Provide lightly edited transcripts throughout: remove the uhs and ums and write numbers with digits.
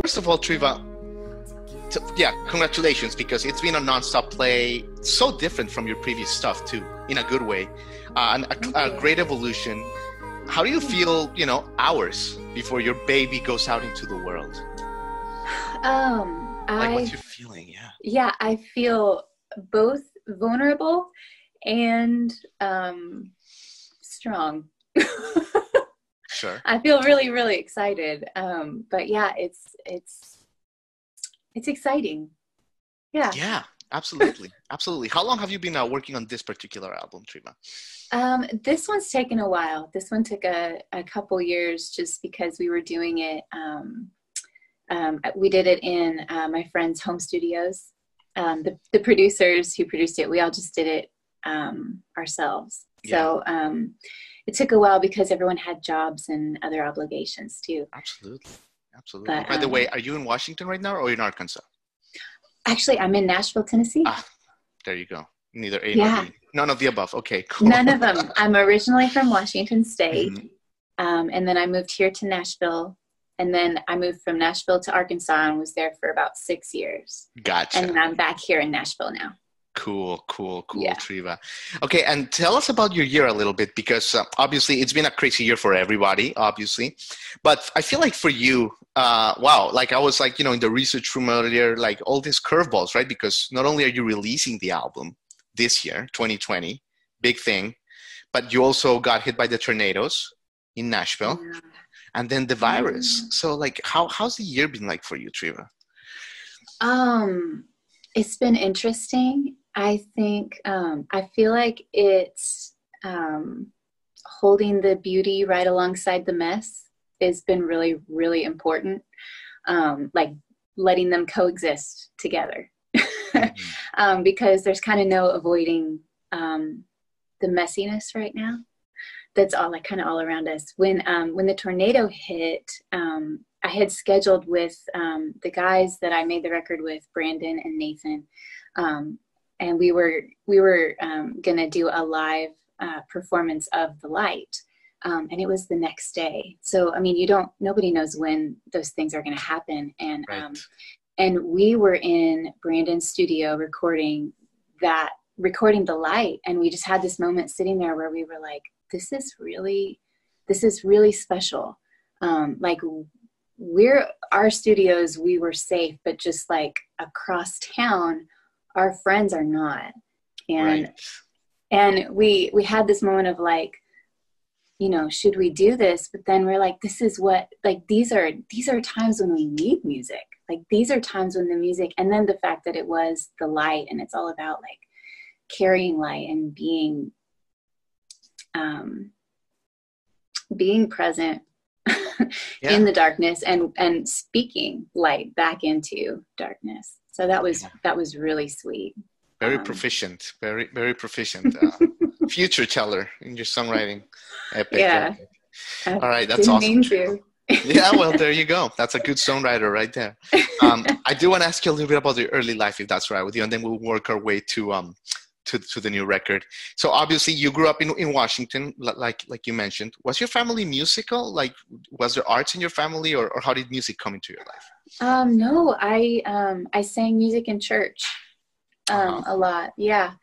first of all, Treva, yeah, congratulations, because it's been a nonstop play, so different from your previous stuff too, in a good way, and a great evolution. How do you feel, hours before your baby goes out into the world? What's your feeling? Yeah. Yeah, I feel both vulnerable and strong. Sure. I feel really, really excited. But yeah, it's exciting. Yeah. Yeah, absolutely. Absolutely. How long have you been working on this particular album, Treva? This one's taken a while. This one took a couple years just because we were doing it. We did it in my friend's home studios. The producers who produced it, we all just did it ourselves. Yeah. So it took a while because everyone had jobs and other obligations too. Absolutely. Absolutely. But, by the way, are you in Washington right now or in Arkansas? Actually, I'm in Nashville, Tennessee. There you go. Neither A nor B. None of the above. Okay, cool. None of them. I'm originally from Washington State. Mm-hmm. And then I moved here to Nashville. And then I moved from Nashville to Arkansas and was there for about 6 years. Gotcha. And then I'm back here in Nashville now. Cool, yeah. Treva. Okay, and tell us about your year a little bit, because obviously it's been a crazy year for everybody, obviously. But I feel like for you, wow, like I was like, in the research room earlier, like all these curveballs, right? Because not only are you releasing the album this year, 2020, big thing, but you also got hit by the tornadoes in Nashville. Yeah. And then the virus. So like, how's the year been like for you, Treva? It's been interesting. I think, I feel like it's holding the beauty right alongside the mess has been really, really important. Like letting them coexist together. Because there's kind of no avoiding the messiness right now. That's all, like kind of all around us. When the tornado hit, I had scheduled with the guys that I made the record with, Brandon and Nathan, and we were gonna do a live performance of The Light, and it was the next day. So I mean, nobody knows when those things are gonna happen, and right. And we were in Brandon's studio recording The Light, and we just had this moment sitting there where we were like, this is really special. Like our studios, we were safe, but just like across town, our friends are not. And, right. And we had this moment of like, should we do this? But then we're like, this is what, like, these are times when we need music. Like these are times when the music, and then the fact that it was The Light, and it's all about like carrying light and being present in the darkness and speaking light back into darkness. So that was really sweet. Very proficient, very, very proficient. Future teller in your songwriting. Epic. Yeah. All right, that's awesome. Yeah, well, there you go. That's a good songwriter right there. I do want to ask you a little bit about your early life, if that's right with you, and then we'll work our way to the new record. So obviously you grew up in Washington, like you mentioned. Was your family musical? Like, was there arts in your family, or how did music come into your life? No, I sang music in church a lot. Yeah.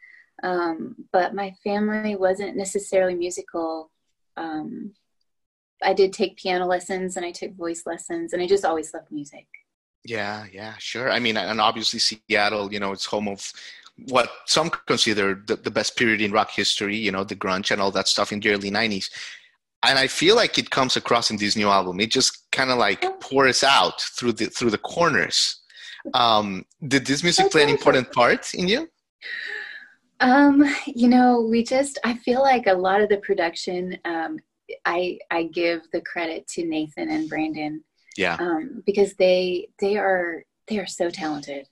But my family wasn't necessarily musical. I did take piano lessons and I took voice lessons, and I just always loved music. Yeah, sure. I mean, and obviously Seattle, it's home of what some consider the best period in rock history, the grunge and all that stuff in the early 90s. And I feel like it comes across in this new album. It just kind of like pours out through the corners. Did this music play an important part in you? I feel like a lot of the production, I give the credit to Nathan and Brandon. Yeah. Because they are so talented.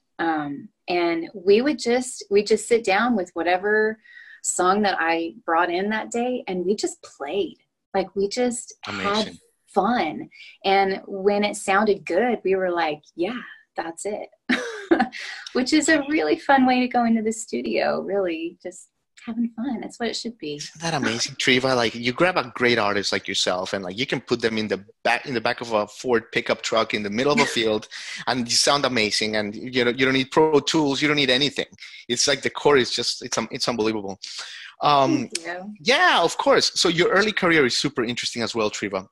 And we just sit down with whatever song that I brought in that day, and we just played. Like we just had fun. And when it sounded good, we were like, yeah, that's it. Which is a really fun way to go into the studio, really. Just having fun. That's what it should be. Isn't that amazing, Treva? Like you grab a great artist like yourself, and like you can put them in the back of a Ford pickup truck in the middle of a field, and you sound amazing. And you know you don't need Pro Tools, you don't need anything. It's like the core is just it's unbelievable. Thank you. Yeah, of course. So your early career is super interesting as well, Treva,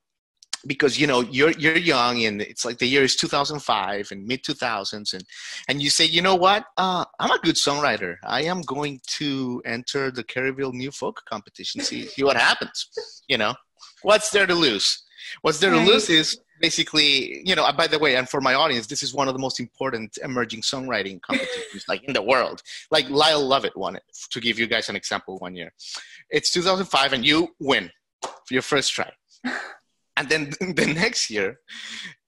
because you know you're young, and it's like the year is 2005 and mid 2000s, and you say, you know what, I'm a good songwriter. I am going to enter the Caryville New Folk competition, see what happens. You know, what's there to lose? What's there to lose is basically, you know, by the way, and for my audience, this is one of the most important emerging songwriting competitions like in the world. Like Lyle Lovett won it, to give you guys an example, one year. It's 2005 and you win for your first try. And then the next year,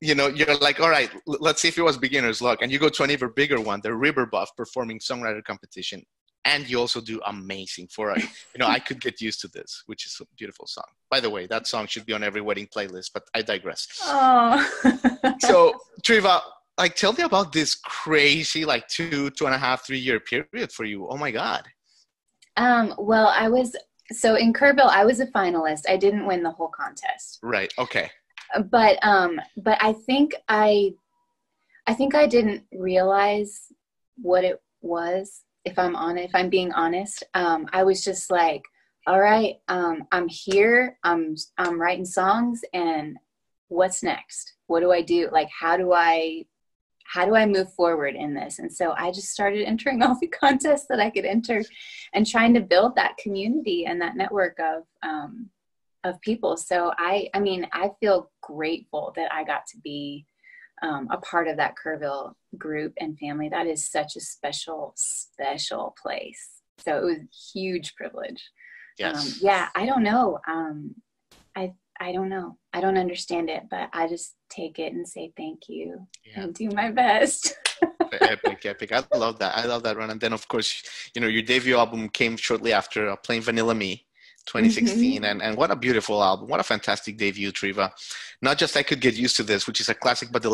you know, you're like, all right, let's see if it was beginner's luck. And you go to an even bigger one, the River Buff Performing Songwriter Competition. And you also do amazing for it. You know, I Could Get Used to This, which is a beautiful song. By the way, that song should be on every wedding playlist, but I digress. Oh. So, Treva, like, tell me about this crazy, like 2.5, 3 year period for you. Oh my God. Well, so in Kerrville, I was a finalist. I didn't win the whole contest. Right. Okay. But I think I didn't realize what it was. If I'm being honest, I was just like, all right, I'm here. I'm writing songs, and what's next? What do I do? Like, how do I move forward in this? And so I just started entering all the contests that I could enter and trying to build that community and that network of people. So I mean, I feel grateful that I got to be a part of that Kerrville group and family. That is such a special, special place. So it was a huge privilege. Yes. Yeah, I don't know. I don't know. I don't understand it, but I just take it and say thank you and do my best. Epic. I love that run. And then, of course, you know, your debut album came shortly after Plain Vanilla Me, 2016. And what a beautiful album. What a fantastic debut, Treva. Not just I Could Get Used to This, which is a classic, but to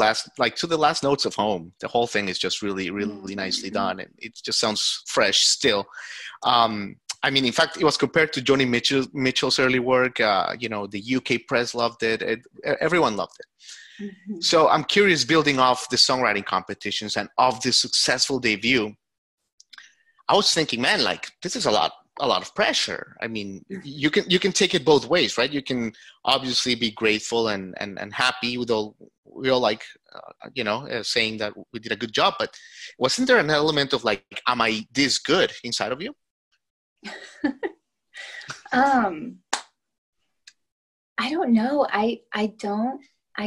the last notes of Home. The whole thing is just really, really nicely done. And it just sounds fresh still. I mean, in fact, it was compared to Joni Mitchell's early work. You know, the UK press loved it. Everyone loved it. So I'm curious, building off the songwriting competitions and of this successful debut, I was thinking, man, like, this is a lot of pressure. I mean, you can take it both ways, right? You can obviously be grateful and happy with all, we all like, you know, saying that we did a good job, but wasn't there an element of like, am I this good inside of you? I don't know. I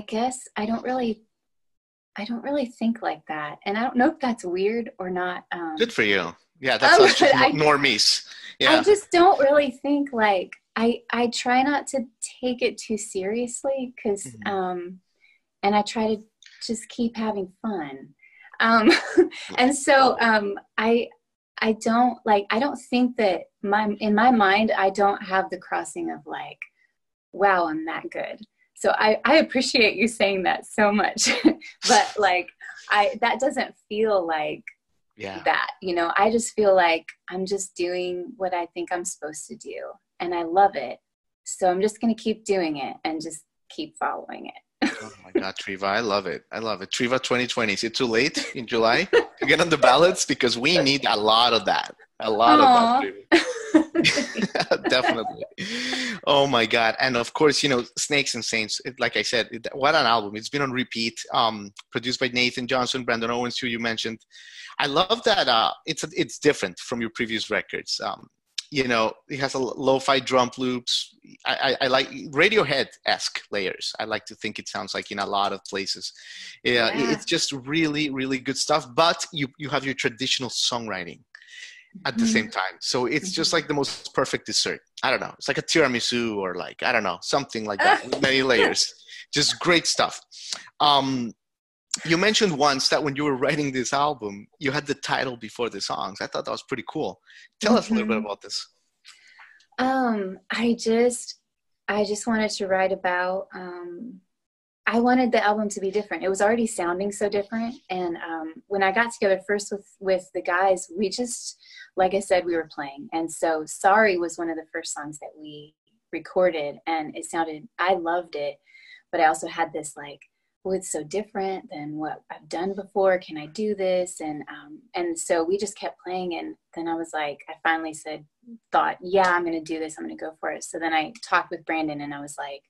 guess I don't really think like that. And I don't know if that's weird or not. Good for you. Yeah, that's just normies. Yeah. I just don't really think like, I try not to take it too seriously because, and I try to just keep having fun. And so I don't think that in my mind, I don't have the crossing of like, wow, I'm that good. So I appreciate you saying that so much, but like, that doesn't feel like that, you know. I just feel like I'm just doing what I think I'm supposed to do, and I love it. So I'm just going to keep doing it and just keep following it. Oh my God, Treva, I love it. Treva 2020. Is it too late in July to get on the ballots? Because we need a lot of that. A lot of that, Treva. Definitely. Oh my God. And of course, you know, Snakes and Saints, like I said, what an album. It's been on repeat, produced by Nathan Johnson, Brandon Owens, who you mentioned. I love that it's different from your previous records. You know, it has a lo-fi drum loops. I like Radiohead-esque layers. I like to think it sounds like in a lot of places. It's just really, really good stuff. But you have your traditional songwriting at the same time. So it's just like the most perfect dessert. I don't know. It's like a tiramisu or like, I don't know, something like that with many layers. Just great stuff. You mentioned once that when you were writing this album, you had the title before the songs. I thought that was pretty cool. Tell us a little bit about this. I just wanted to write about, I wanted the album to be different. It was already sounding so different. And when I got together first with the guys, we just, like I said, we were playing. And so Sorry was one of the first songs that we recorded, and I loved it. But I also had this like, well, it's so different than what I've done before. Can I do this? And so we just kept playing. And then I was like, I finally thought, yeah, I'm going to do this. I'm going to go for it. So then I talked with Brandon, and I was like,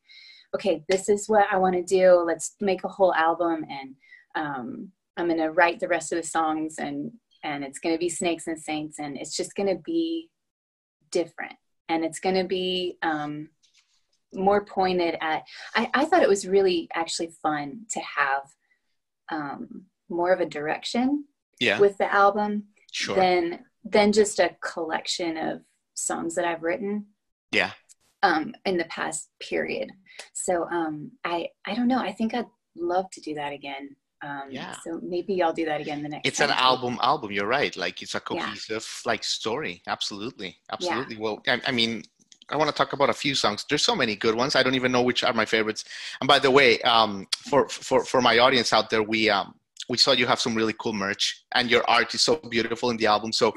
okay, this is what I want to do. Let's make a whole album, and I'm going to write the rest of the songs, and it's going to be Snakes and Saints, and it's just going to be different, and it's going to be more pointed at. I thought it was really actually fun to have more of a direction with the album than just a collection of songs that I've written. Yeah. In the past period. So I don't know. I think I'd love to do that again. So maybe I'll do that again the next It's time. an album. You're right. Like it's a cohesive like story. Absolutely. Yeah. Well, I mean, I want to talk about a few songs. There's so many good ones. I don't even know which are my favorites. And by the way, for my audience out there, we saw you have some really cool merch, and your art is so beautiful in the album. So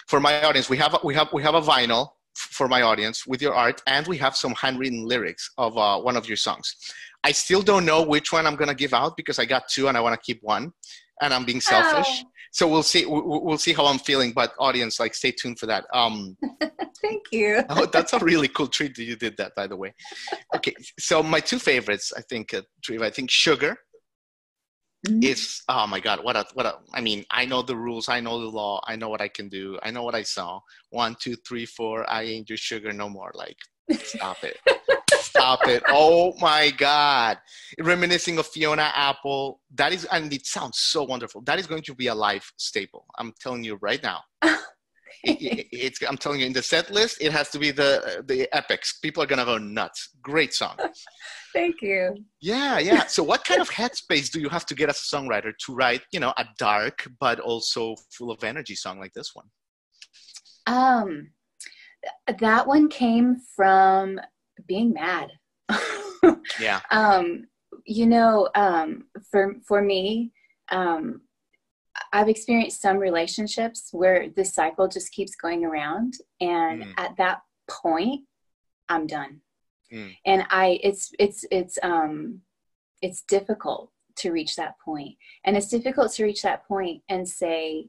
for my audience, we have a vinyl for my audience with your art, and we have some handwritten lyrics of one of your songs. I still don't know which one I'm gonna give out because I got two and I want to keep one, and I'm being selfish. Oh. So we'll see. We'll see how I'm feeling. But audience, like, stay tuned for that. Thank you. Oh, that's a really cool treat that you did that, by the way. Okay, so my two favorites, I think, Treva, I think Sugar. It's, oh my God, I mean, I know the rules, I know the law, I know what I can do, I know what I saw. 1, 2, 3, 4, I ain't your sugar no more. Like, stop it. Stop it. Oh my God. Reminiscing of Fiona Apple. That is, and it sounds so wonderful. That is going to be a live staple. I'm telling you right now. I'm telling you, in the set list, it has to be the epics. People are going to go nuts. Great song. Thank you. Yeah. So what kind of headspace do you have to get as a songwriter to write, a dark but also full of energy song like this one? That one came from being mad. Yeah. For me, I've experienced some relationships where this cycle just keeps going around, and at that point, I'm done. And it's difficult to reach that point. And it's difficult to reach that point and say,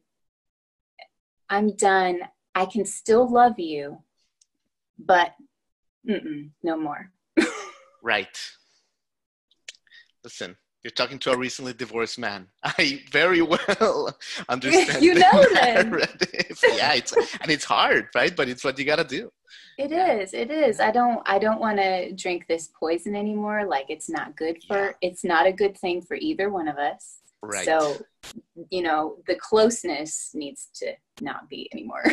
I'm done. I can still love you, but no more. Right. Listen, you're talking to a recently divorced man. I very well understand. You know that. Yeah, it's hard, right? But it's what you got to do. It is. I don't want to drink this poison anymore. Like, it's not good it's not a good thing for either one of us. Right. So, the closeness needs to not be anymore.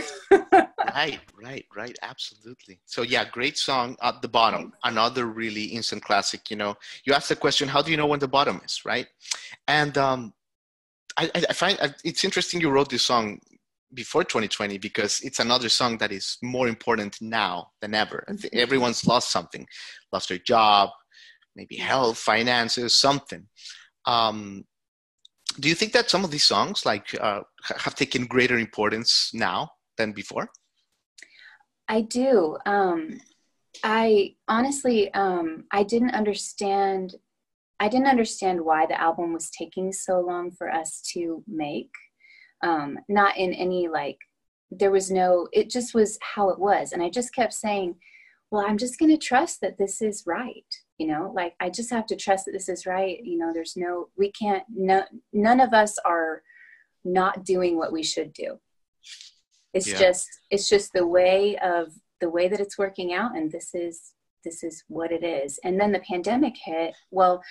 Right. Absolutely. So yeah, great song at the bottom. Another really instant classic. You asked the question, how do you know when the bottom is, right? And I find it's interesting you wrote this song before 2020 because it's another song that is more important now than ever. I think everyone's lost something, lost their job, maybe health, finances, something. Do you think that some of these songs have taken greater importance now than before? I do. I honestly, I didn't understand why the album was taking so long for us to make. Not in any, it just was how it was. And I just kept saying, well, I'm just going to trust that this is right. I just have to trust that this is right. None of us are not doing what we should do. It's just the way that it's working out. And this is what it is. And then the pandemic hit. Well,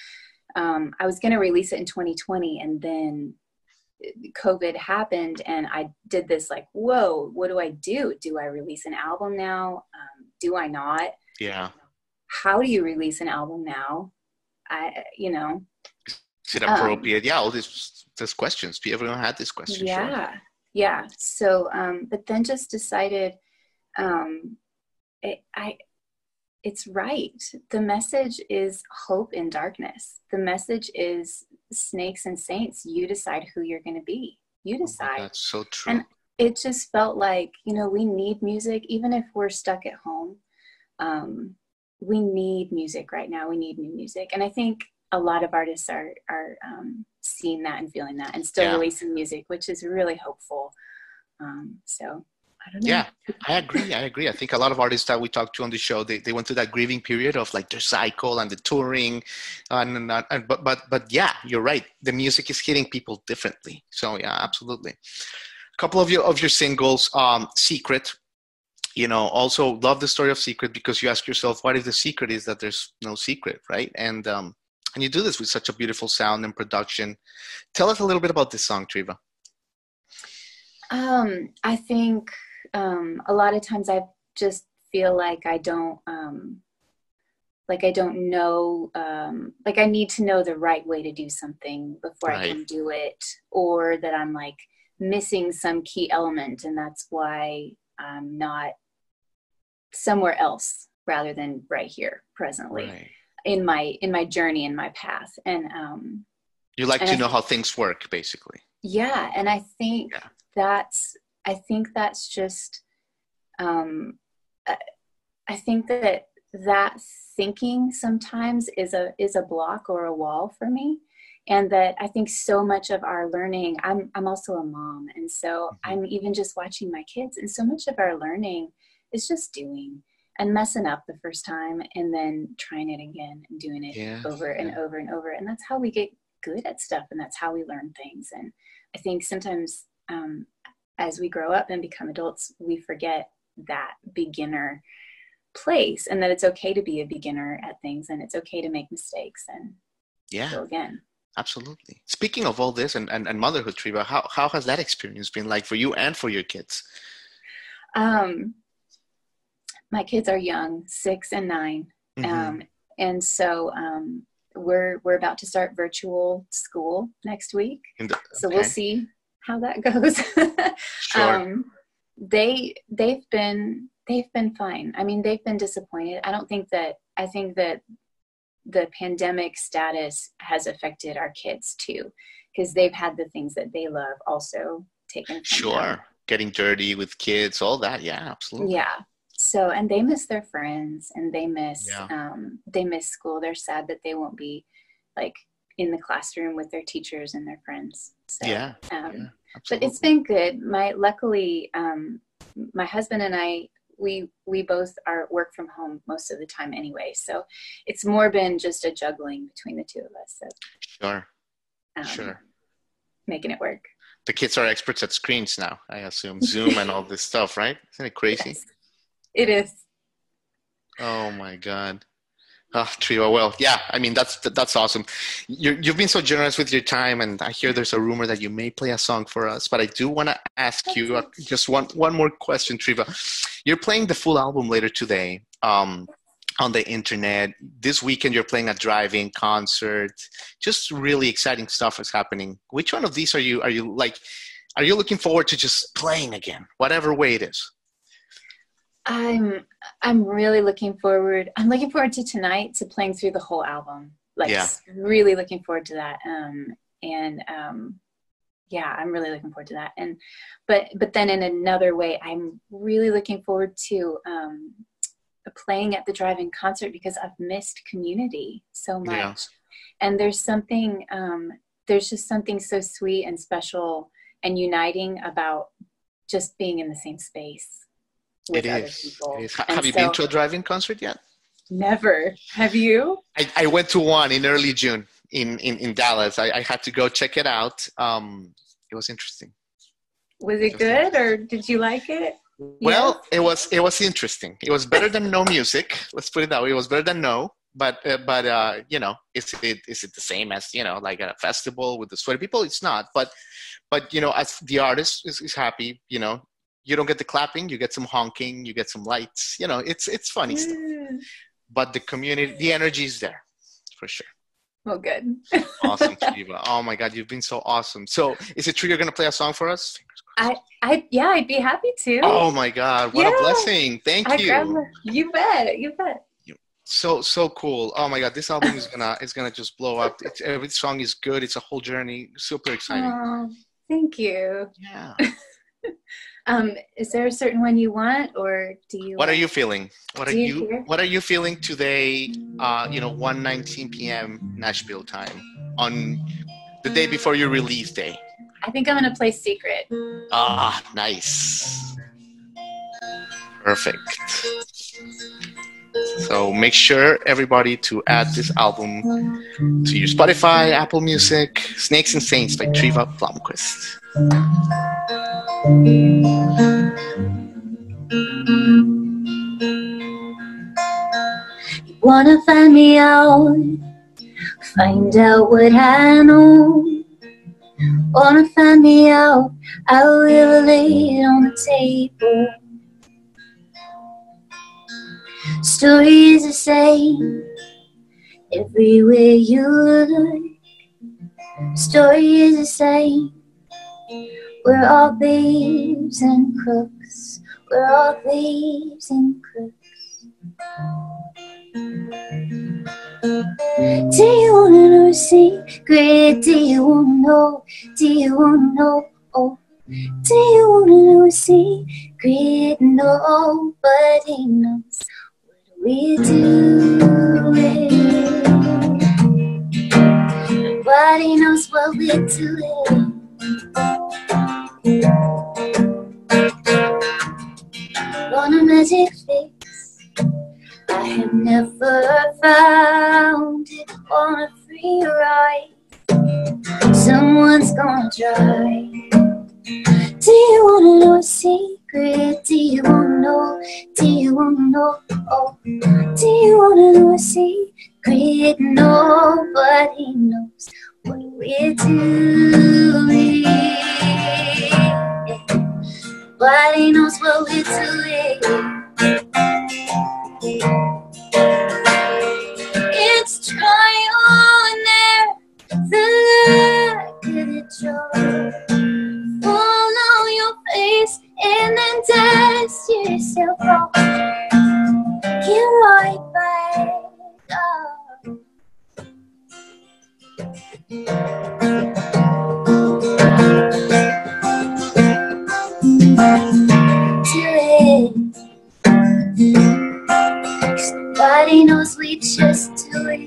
I was going to release it in 2020, and then COVID happened, and I did this whoa, what do I do? Do I release an album now? Do I not? Yeah. How do you release an album now? Is it appropriate? All these questions. Everyone had these questions. Yeah. Sure. Yeah. So, but then just decided, it's right. The message is hope in darkness. The message is snakes and saints. You decide who you're going to be. You decide. That's so true. And it just felt like, we need music, even if we're stuck at home. We need music right now. We need new music. And I think a lot of artists are seeing that and feeling that and still releasing music, which is really hopeful. So I don't know. Yeah, I agree. I think a lot of artists that we talked to on the show, they went through that grieving period of like their cycle and the touring, but yeah, you're right. The music is hitting people differently. So yeah, absolutely. A couple of your singles, Secret. Also love the story of Secret because you ask yourself, what if the secret is that there's no secret, right? And you do this with such a beautiful sound and production. Tell us a little bit about this song, Treva. I think a lot of times I just feel like I don't know, like I need to know the right way to do something before I can do it, or that I'm like missing some key element, and that's why I'm not somewhere else rather than right here presently in my journey, in my path. And you like to know how things work, basically. Yeah, and I think that's just I think that thinking sometimes is a block or a wall for me. And that I think so much of our learning, I'm also a mom, and so I'm even just watching my kids, and so much of our learning is just doing and messing up the first time and then trying it again and doing it over and over and over. And that's how we get good at stuff, and that's how we learn things. And I think sometimes as we grow up and become adults, we forget that beginner place, and that it's okay to be a beginner at things, and it's okay to make mistakes and go again. Absolutely. Speaking of all this and motherhood, Treva, how has that experience been like for you and for your kids? My kids are young, 6 and 9. And so we're about to start virtual school next week. So we'll see how that goes. Sure. They've been fine. I mean, they've been disappointed. I think that the pandemic status has affected our kids too, because they've had the things that they love also taken from them. Getting dirty with kids, all that. Yeah, absolutely. Yeah. So, and they miss their friends, and they miss school. They're sad that they won't be like in the classroom with their teachers and their friends. So, but it's been good. Luckily, my husband and I, we both work from home most of the time anyway. So it's more been just a juggling between the two of us. So Sure. Making it work. The kids are experts at screens now, I assume. Zoom and all this stuff, right? Isn't it crazy? Yes, it is. Oh my God. Treva, well, yeah, I mean, that's awesome. You've been so generous with your time, and I hear there's a rumor that you may play a song for us, but I do want to ask you just one more question, Treva. You're playing the full album later today on the internet. This weekend, you're playing a drive-in concert. Just really exciting stuff is happening. Which one of these are you looking forward to just playing again, whatever way it is? I'm really looking forward. I'm looking forward to tonight, to playing through the whole album. Really looking forward to that. I'm really looking forward to that. And but then in another way, I'm really looking forward to playing at the drive-in concert, because I've missed community so much. Yeah. And there's just something so sweet and special and uniting about just being in the same space with other people. It is. Have you been to a drive-in concert yet? Never. Have you? I went to one in early June in Dallas. I had to go check it out. It was interesting. Was it good, or did you like it? Well, yes. It was interesting. It was better than no music. Let's put it that way. It was better than no. But you know, is it the same as, you know, like a festival with the sweaty people? It's not. But you know, as the artist is happy, you know, you don't get the clapping, you get some honking, you get some lights. You know, it's funny stuff. But the community, the energy is there for sure. Well, good. Awesome, Treva. Oh my God, you've been so awesome. So, is it true you're gonna play a song for us? I'd be happy to. Oh my God, what a blessing! Thank you. You bet. So cool. Oh my God, this album is gonna just blow up. Every song is good. It's a whole journey. Super exciting. Oh, thank you. Yeah. Is there a certain one you want, or do you? What are you feeling? What care? are you feeling today? 1:19 p.m. Nashville time on the day before your release day. I think I'm gonna play Secret. Ah, nice. Perfect. So make sure everybody to add this album to your Spotify, Apple Music, Snakes and Saints by Treva Blomquist. You wanna find me out, find out what I know. Wanna find me out, I will lay it on the table. Story is the same everywhere you look. Story is the same. We're all babes and crooks. We're all babes and crooks. Do you wanna know a secret? Do you wanna know? Do you wanna know? Oh, do you wanna know a secret? Nobody knows what we're doing. Nobody knows what we're doing. Want a magic fix? I have never found it. On a free ride, someone's gonna try. Do you wanna know a secret? Do you wanna know? Do you wanna know? Oh, do you wanna know a secret? Nobody knows what we're doing. Nobody knows what we're doing. It's trial and error, the luck of the draw. Follow your face and then dust yourself off. Get right back up. Nobody knows we just do it.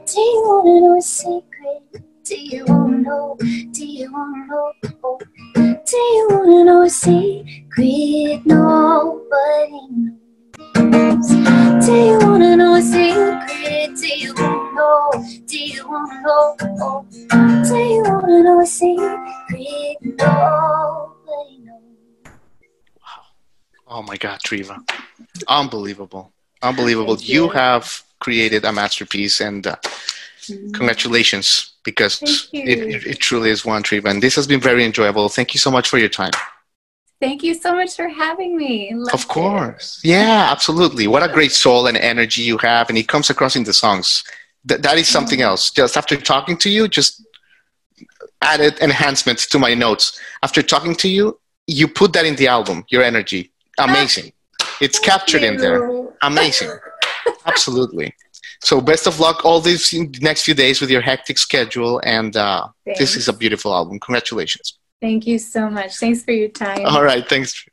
Do you wanna know a secret? Do you wanna know? Do you wanna know? Oh, do you wanna know a secret? Nobody knows. Do you wanna know a secret? Do you wanna know? Do you wanna know? Oh, do you wanna know a secret? Nobody knows. Oh my God, Treva. Unbelievable. Unbelievable. You have created a masterpiece, and congratulations, because it truly is one, Treva. And this has been very enjoyable. Thank you so much for your time. Thank you so much for having me. Of course. Yeah, absolutely. What a great soul and energy you have. And it comes across in the songs. That is something else. Just after talking to you, just added enhancements to my notes. After talking to you, you put that in the album, your energy. Amazing. It's captured in there. Amazing. Absolutely. So best of luck all these next few days with your hectic schedule. And this is a beautiful album. Congratulations. Thank you so much. Thanks for your time. All right. Thanks.